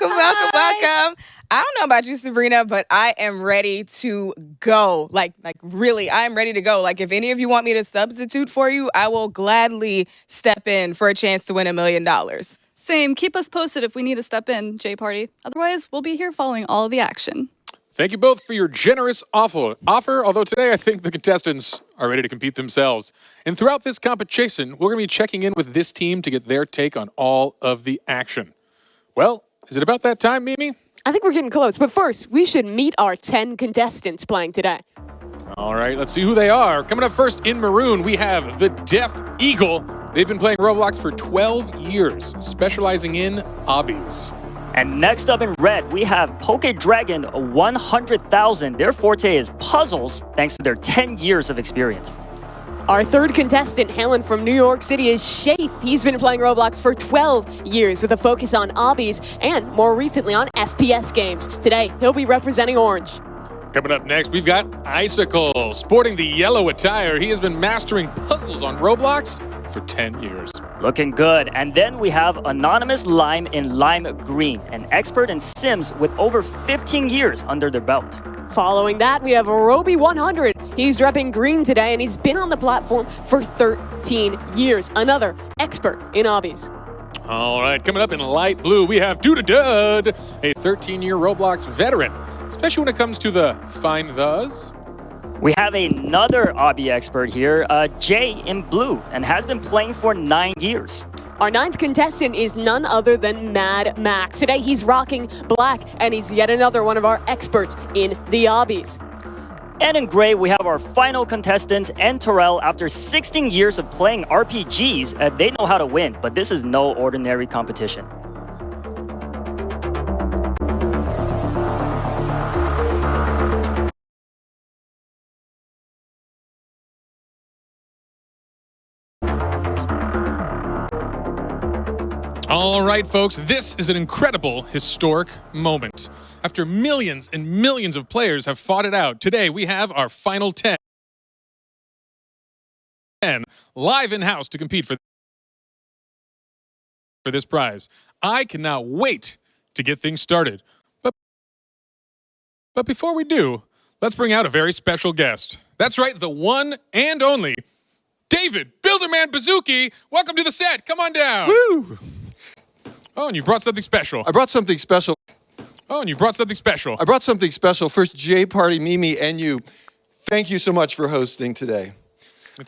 Welcome. I don't know about you, Sabrina, but I am ready to go. Like really, I am ready to go. Like, if any of you want me to substitute for you, I will gladly step in for a chance to win $1 million. Same. Keep us posted if we need to step in, J Party. Otherwise, we'll be here following all of the action. Thank you both for your generous offer, although today I think the contestants are ready to compete themselves. And throughout this competition, we're going to be checking in with this team to get their take on all of the action. Well, is it about that time, Mimi? I think we're getting close, but first, we should meet our 10 contestants playing today. All right, let's see who they are. Coming up first in maroon, we have the Deaf Eagle. They've been playing Roblox for 12 years, specializing in obbies. And next up in red, we have Poke Dragon 100,000. Their forte is puzzles, thanks to their 10 years of experience. Our third contestant, hailing from New York City, is Shafe. He's been playing Roblox for 12 years with a focus on obbies and, more recently, on FPS games. Today, he'll be representing Orange. Coming up next, we've got Icicle. Sporting the yellow attire, he has been mastering puzzles on Roblox for 10 years. Looking good. And then we have Anonymous Lime in Lime Green, an expert in Sims with over 15 years under their belt. Following that, we have Roby 100. He's repping green today, and he's been on the platform for 13 years. Another expert in obbies. All right, coming up in light blue, we have Dud, a 13-year Roblox veteran, especially when it comes to the find thes. We have another obby expert here, Jay in blue, and has been playing for 9 years. Our ninth contestant is none other than Mad Max. Today he's rocking black, and he's yet another one of our experts in the obbies. And in gray, we have our final contestant, N Terrell. After 16 years of playing RPGs, they know how to win, but this is no ordinary competition. All right, folks, this is an incredible, historic moment. After millions and millions of players have fought it out, today we have our final 10 live in-house to compete for this prize. I cannot wait to get things started. But before we do, let's bring out a very special guest. That's right, the one and only David Builderman Bazooki. Welcome to the set. Come on down. Woo! Oh, and you brought something special. I brought something special. Oh, and you brought something special. I brought something special. First, J Party, Mimi, and you. Thank you so much for hosting today.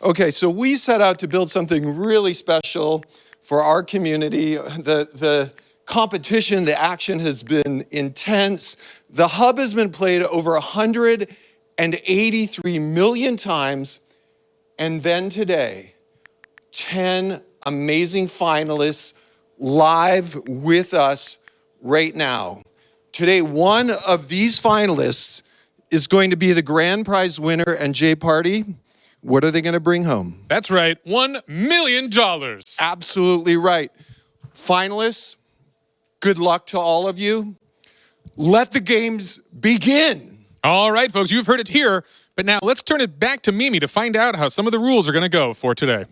Okay, so we set out to build something really special for our community. The competition, the action has been intense. The hub has been played over 183 million times. And then today, 10 amazing finalists live with us right now. Today, one of these finalists is going to be the grand prize winner. And J Party, what are they going to bring home? That's right, $1 million. Absolutely right. Finalists, good luck to all of you. Let the games begin. All right, folks, you've heard it here. But now let's turn it back to Mimi to find out how some of the rules are going to go for today.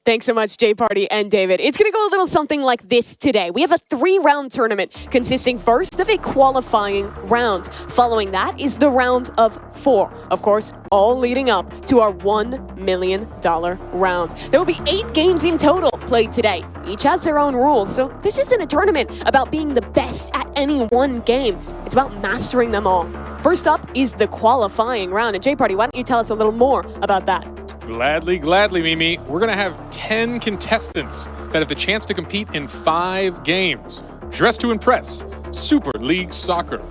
Thanks so much, J Party and David. It's going to go a little something like this today. We have a 3-round tournament consisting first of a qualifying round. Following that is the round of 4. Of course, all leading up to our $1 million round. There will be 8 games in total played today. Each has their own rules, so this isn't a tournament about being the best at any one game. It's about mastering them all. First up is the qualifying round. And J Party, why don't you tell us a little more about that? Gladly, Mimi. We're going to have 10 contestants that have the chance to compete in 5 games. Dress to Impress, Super League Soccer,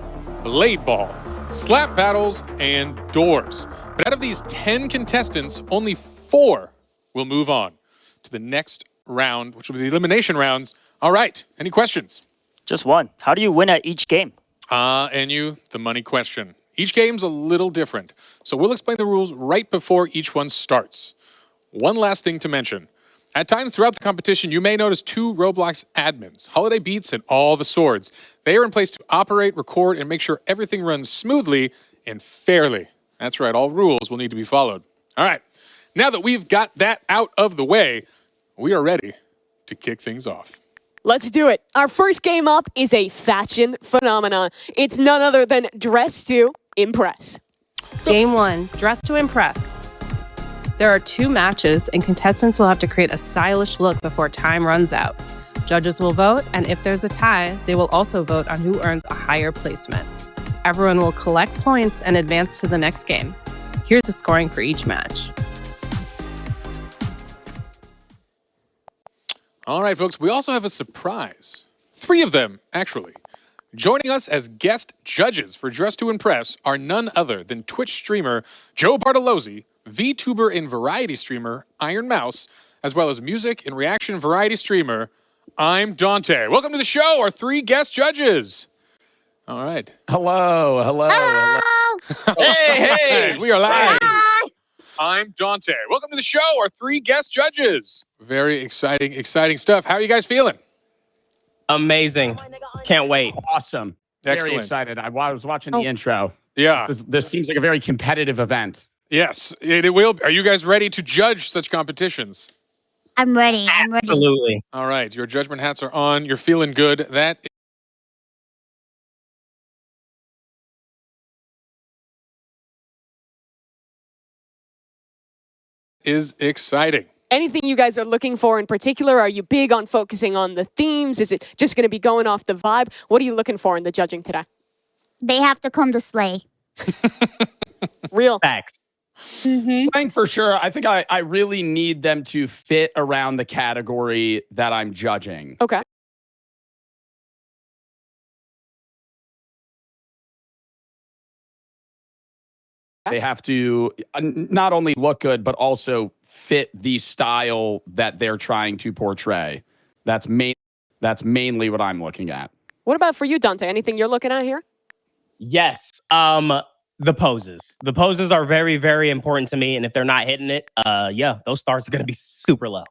Blade Ball, Slap Battles, and Doors. But out of these 10 contestants, only 4 will move on to the next round, which will be the elimination rounds. All right, any questions? Just one. How do you win at each game? And the money question. Each game's a little different, so we'll explain the rules right before each one starts. One last thing to mention. At times throughout the competition, you may notice 2 Roblox admins, Holiday Beats and All the Swords. They are in place to operate, record, and make sure everything runs smoothly and fairly. That's right, all rules will need to be followed. All right, now that we've got that out of the way, we are ready to kick things off. Let's do it. Our first game up is a fashion phenomenon. It's none other than Dress to Impress. Game 1, Dress to Impress. There are 2 matches, and contestants will have to create a stylish look before time runs out. Judges will vote, and if there's a tie, they will also vote on who earns a higher placement. Everyone will collect points and advance to the next game. Here's the scoring for each match. All right, folks, we also have a surprise. 3 of them, actually. Joining us as guest judges for Dress to Impress are none other than Twitch streamer Joe Bartolozzi, VTuber and variety streamer Iron Mouse, as well as music and reaction variety streamer I'm Dante. Welcome to the show, our 3 guest judges. All right. Hello. Hey, we are live. I'm Dante. Welcome to the show, our 3 guest judges. Very exciting stuff. How are you guys feeling? Amazing. Can't wait. Awesome. Excellent. Very excited. I was watching the intro. Yeah. This seems like a very competitive event. Yes, it will. Are you guys ready to judge such competitions? I'm ready. Absolutely. All right, your judgment hats are on. You're feeling good. That is exciting. Anything you guys are looking for in particular? Are you big on focusing on the themes? Is it just going to be going off the vibe? What are you looking for in the judging today? They have to come to slay. Real. Facts. Playing for sure. I think I really need them to fit around the category that I'm judging. Okay. They have to not only look good, but also fit the style that they're trying to portray. That's mainly what I'm looking at. What about for you, Dante? Anything you're looking at here? Yes. The poses. The poses are very, very important to me. And if they're not hitting it, yeah, those stars are going to be super low.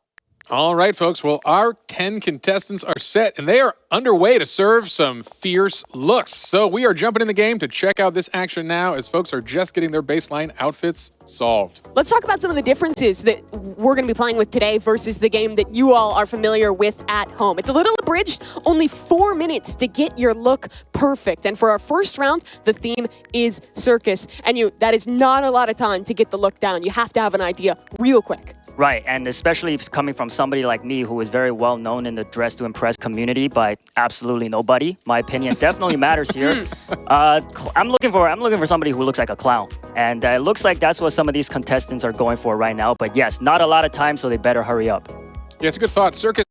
All right, folks. Well, our 10 contestants are set, and they are underway to serve some fierce looks. So we are jumping in the game to check out this action now as folks are just getting their baseline outfits solved. Let's talk about some of the differences that we're going to be playing with today versus the game that you all are familiar with at home. It's a little abridged, only 4 minutes to get your look perfect. And for our first round, the theme is circus. And that is not a lot of time to get the look down. You have to have an idea real quick. Right, and especially coming from somebody like me who is very well known in the Dress to Impress community by absolutely nobody. My opinion definitely matters here. I'm looking for somebody who looks like a clown, and it looks like that's what some of these contestants are going for right now. But yes, not a lot of time, so they better hurry up. Yeah, it's a good thought. Circus.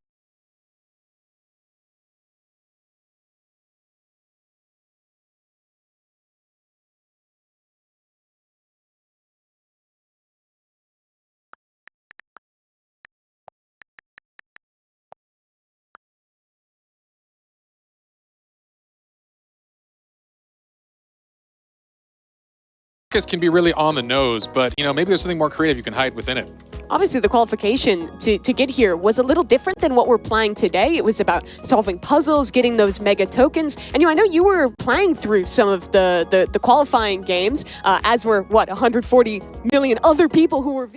Can be really on the nose, but maybe there's something more creative you can hide within it. Obviously, the qualification to get here was a little different than what we're playing today. It was about solving puzzles, getting those mega tokens. And I know you were playing through some of the qualifying games, as were, 140 million other people who were...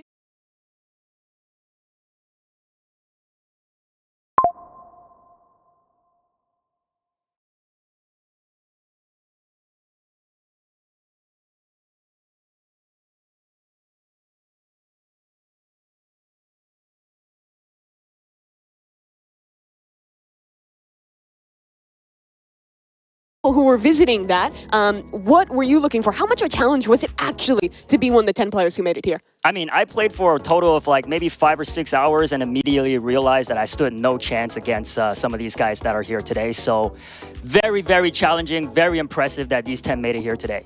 who were visiting that. What were you looking for? How much of a challenge was it actually to be one of the 10 players who made it here? I mean, I played for a total of maybe 5 or 6 hours and immediately realized that I stood no chance against some of these guys that are here today. So very, very challenging, very impressive that these 10 made it here today.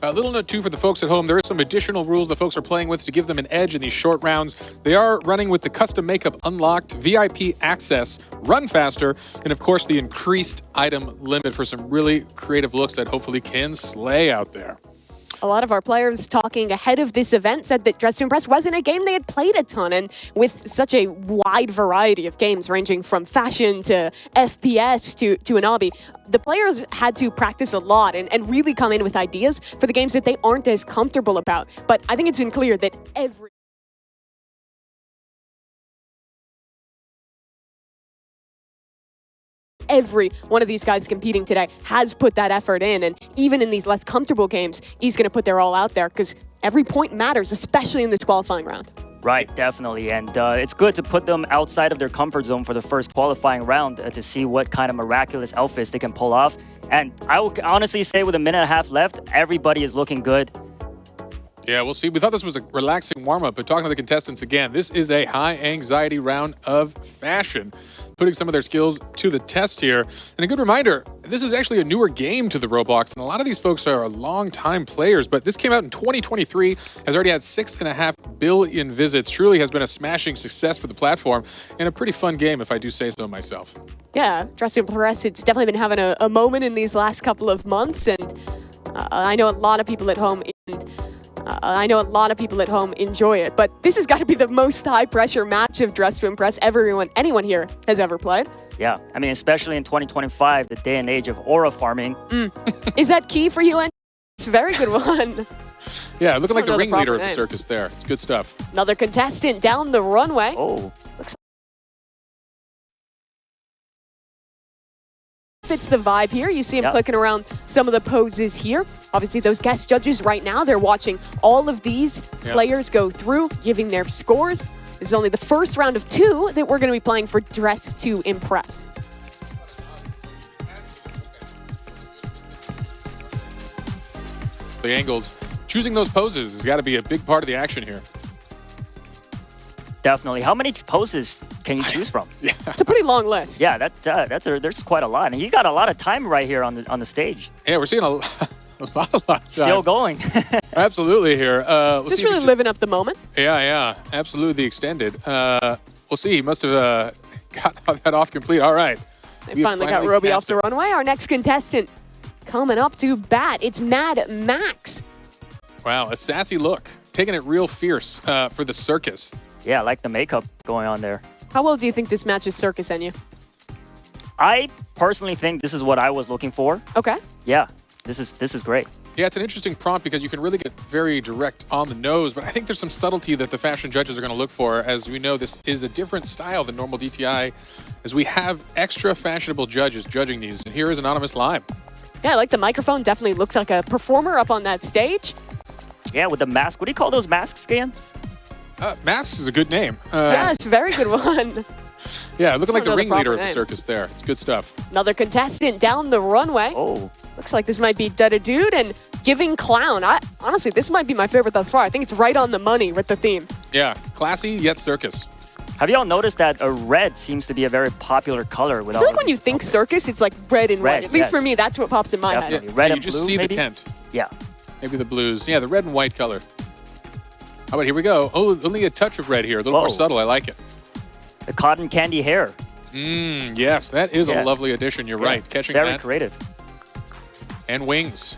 A little note, too, for the folks at home. There is some additional rules the folks are playing with to give them an edge in these short rounds. They are running with the custom makeup unlocked, VIP access, run faster, and, of course, the increased item limit for some really creative looks that hopefully can slay out there. A lot of our players talking ahead of this event said that Dress to Impress wasn't a game they had played a ton, and with such a wide variety of games ranging from fashion to FPS to an obby, the players had to practice a lot and really come in with ideas for the games that they aren't as comfortable about. But I think it's been clear that every every one of these guys competing today has put that effort in. And even in these less comfortable games, he's going to put their all out there because every point matters, especially in this qualifying round. Right, definitely. And it's good to put them outside of their comfort zone for the first qualifying round to see what kind of miraculous outfits they can pull off. And I will honestly say with a minute and a half left, everybody is looking good. Yeah, we'll see. We thought this was a relaxing warm-up, but talking to the contestants again, this is a high-anxiety round of fashion, putting some of their skills to the test here. And a good reminder, this is actually a newer game to the Roblox, and a lot of these folks are long-time players, but this came out in 2023, has already had 6.5 billion visits, truly has been a smashing success for the platform, and a pretty fun game, if I do say so myself. Yeah, Dress to Impress, it's definitely been having a moment in these last couple of months, and I know a lot of people at home enjoy it, but this has got to be the most high-pressure match of Dress to Impress anyone here has ever played. Yeah, I mean, especially in 2025, the day and age of aura farming. Is that key for you, Andy? It's a very good one. Yeah, looking like the ringleader of the name. circus there. It's good stuff. Another contestant down the runway. Oh, Fits the vibe here. You see him clicking around some of the poses here. Obviously, those guest judges right now, they're watching all of these players go through, giving their scores. This is only the first round of 2 that we're going to be playing for Dress to Impress. The angles, choosing those poses has got to be a big part of the action here. definitely. How many poses can you choose from? It's a pretty long list. Yeah, there's quite a lot, and you got a lot of time right here on the stage. Yeah, we're seeing a lot of time. Still going. Absolutely here. Just really living up the moment. Yeah, absolutely extended. We'll see. He must have got that off complete. All right. They finally got Roby off the runway. Our next contestant coming up to bat. It's Mad Max. Wow, a sassy look. Taking it real fierce for the circus. Yeah, I like the makeup going on there. How well do you think this matches circus, Enya? I personally think this is what I was looking for. Okay. Yeah, this is great. Yeah, it's an interesting prompt because you can really get very direct on the nose, but I think there's some subtlety that the fashion judges are going to look for. As we know, this is a different style than normal DTI, as we have extra fashionable judges judging these. And here is Anonymous Lime. Yeah, I like the microphone. Definitely looks like a performer up on that stage. Yeah, with the mask. What do you call those masks again? Masks is a good name. Yeah, it's a very good one. Yeah, looking like the ringleader of the name. circus there. It's good stuff. Another contestant down the runway. Oh. Looks like this might be Dutta Dude and Giving Clown. Honestly, this might be my favorite thus far. I think it's right on the money with the theme. Yeah, classy yet circus. Have you all noticed that red seems to be a very popular color? I feel like when you think circus, it's like red and white. At least for me, that's what pops in my Definitely. head. Red you and just blue, see maybe? the tent. Yeah. Maybe the blues. Yeah, the red and white color. How about here we go? Oh, only a touch of red here. A little more subtle. I like it. The cotton candy hair. Yes, that is a lovely addition. You're right. Catching very that. creative. And wings.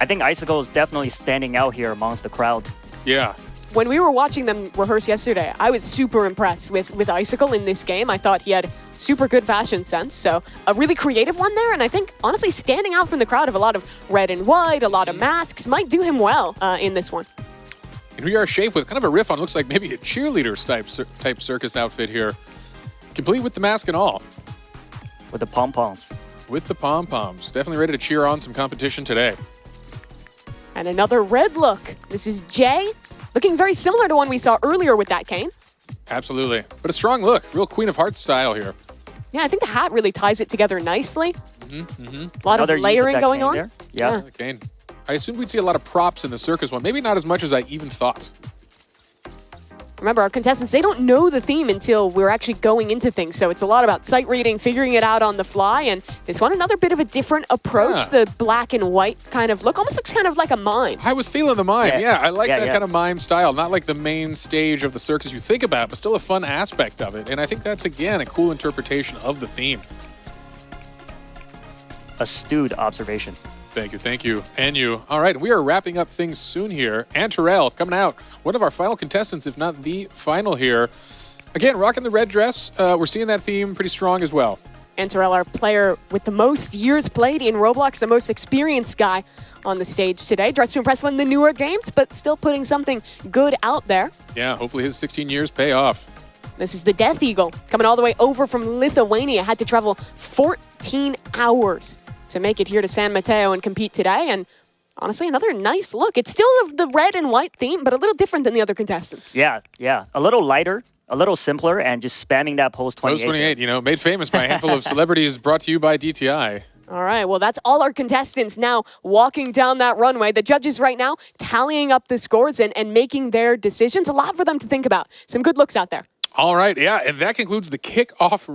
I think Icicle is definitely standing out here amongst the crowd. Yeah. When we were watching them rehearse yesterday, I was super impressed with Icicle in this game. I thought he had super good fashion sense, so a really creative one there, and I think, honestly, standing out from the crowd of a lot of red and white, a lot of masks, might do him well in this one. And we are Shafe with kind of a riff on, looks like maybe a cheerleader type circus outfit here. Complete with the mask and all. With the pom-poms. With the pom-poms. Definitely ready to cheer on some competition today. And another red look. This is Jay, looking very similar to one we saw earlier with that cane. Absolutely. But a strong look. Real Queen of Hearts style here. Yeah, I think the hat really ties it together nicely. A lot Another of layering going on. there. Yeah. Cane. I assumed we'd see a lot of props in the circus one. Maybe not as much as I even thought. Remember, our contestants, they don't know the theme until we're actually going into things. So it's a lot about sight reading, figuring it out on the fly. And this one, another bit of a different approach. The black and white kind of look. Almost looks kind of like a mime. I was feeling the mime. Yeah, I like that yeah. kind of mime style. Not like the main stage of the circus you think about, but still a fun aspect of it. And I think that's, again, a cool interpretation of the theme. Astute observation. Thank you. And you. All right, we are wrapping up things soon here. And Terrell coming out, one of our final contestants, if not the final here. Again, rocking the red dress. We're seeing that theme pretty strong as well. And Terrell, our player with the most years played in Roblox, the most experienced guy on the stage today. Dressed to impress one of the newer games, but still putting something good out there. Yeah, hopefully his 16 years pay off. This is the Death Eagle, coming all the way over from Lithuania. Had to travel 14 hours to make it here to San Mateo and compete today. And honestly, another nice look. It's still the red and white theme, but a little different than the other contestants. Yeah. A little lighter, a little simpler, and just spamming that Post 28. Post 28, you know, made famous by a handful of celebrities, brought to you by DTI. All right, well, that's all our contestants now walking down that runway. The judges right now tallying up the scores and making their decisions. A lot for them to think about. Some good looks out there. All right, yeah, and that concludes the kickoff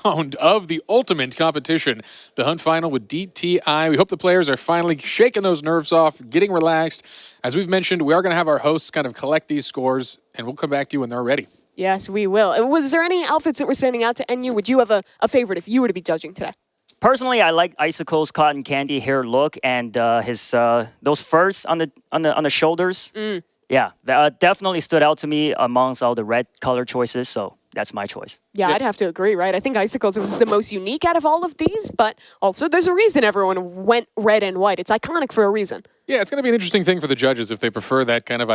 round of the ultimate competition, the Hunt Final with DTI. We hope the players are finally shaking those nerves off, getting relaxed. As we've mentioned, we are going to have our hosts kind of collect these scores, and we'll come back to you when they're ready. Yes, we will. Was there any outfits that were standing out to NU? Would you have a favorite if you were to be judging today? Personally, I like Icicle's cotton candy hair look and his those furs on the shoulders. Yeah, that definitely stood out to me amongst all the red color choices. So that's my choice. Yeah, I'd have to agree, right? I think Icicles was the most unique out of all of these, but also there's a reason everyone went red and white. It's iconic for a reason. Yeah, it's going to be an interesting thing for the judges if they prefer that kind of